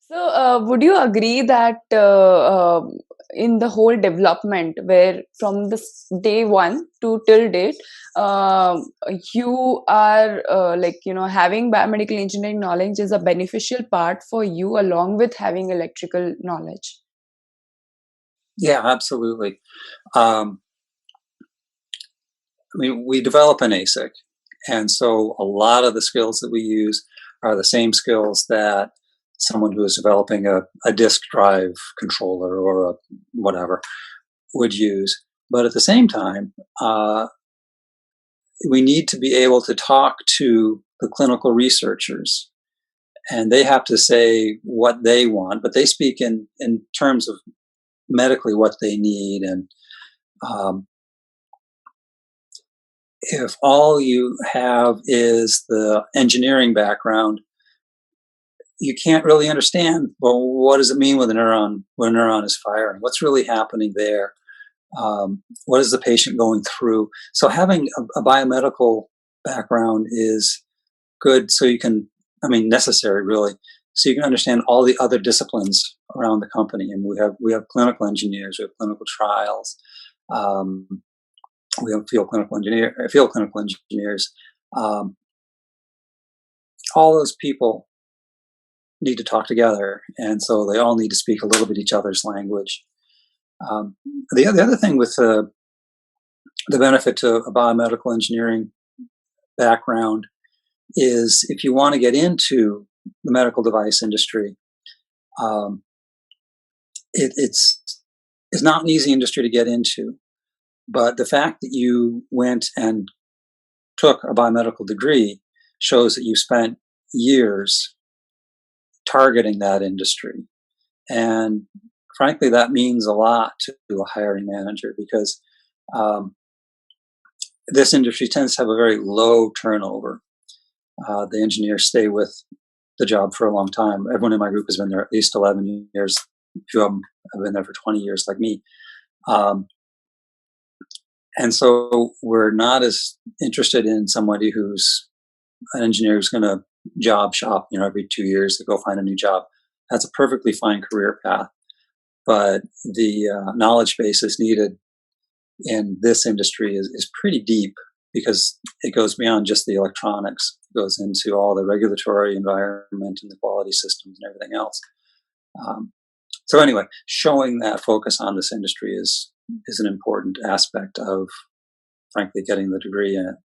So, would you agree that in the whole development, where from this day one to till date, uh, you are having biomedical engineering knowledge is a beneficial part for you along with having electrical knowledge? Yeah, absolutely. Um, I mean, we develop an ASIC, and so a lot of the skills that we use are the same skills that someone who is developing a disk drive controller or a whatever would use. But at the same time, we need to be able to talk to the clinical researchers, and they have to say what they want, but they speak in terms of medically what they need. And um, if all you have is the engineering background, you can't really understand, well, what does it mean when a neuron is firing? What's really happening there? What is the patient going through? So having a biomedical background is good, so you can, I mean, necessary really, so you can understand all the other disciplines around the company. And we have clinical engineers, we have clinical trials, um, we have field clinical engineers. Um, all those people need to talk together, and so they all need to speak a little bit each other's language. Um, the other thing with the benefit to a biomedical engineering background is if you want to get into the medical device industry, um, it's not an easy industry to get into. But the fact that you went and took a biomedical degree shows that you spent years targeting that industry. And frankly, that means a lot to a hiring manager because um, this industry tends to have a very low turnover. The engineers stay with the job for a long time. Everyone in my group has been there at least 11 years. A few of them have been there for 20 years, like me. Um, and so we're not as interested in somebody who's an engineer who's going to job shop, every 2 years to go find a new job. That's a perfectly fine career path. But the knowledge base is needed in this industry is pretty deep because it goes beyond just the electronics. It goes into all the regulatory environment and the quality systems and everything else. Um, so anyway, showing that focus on this industry is an important aspect of, frankly, getting the degree in it.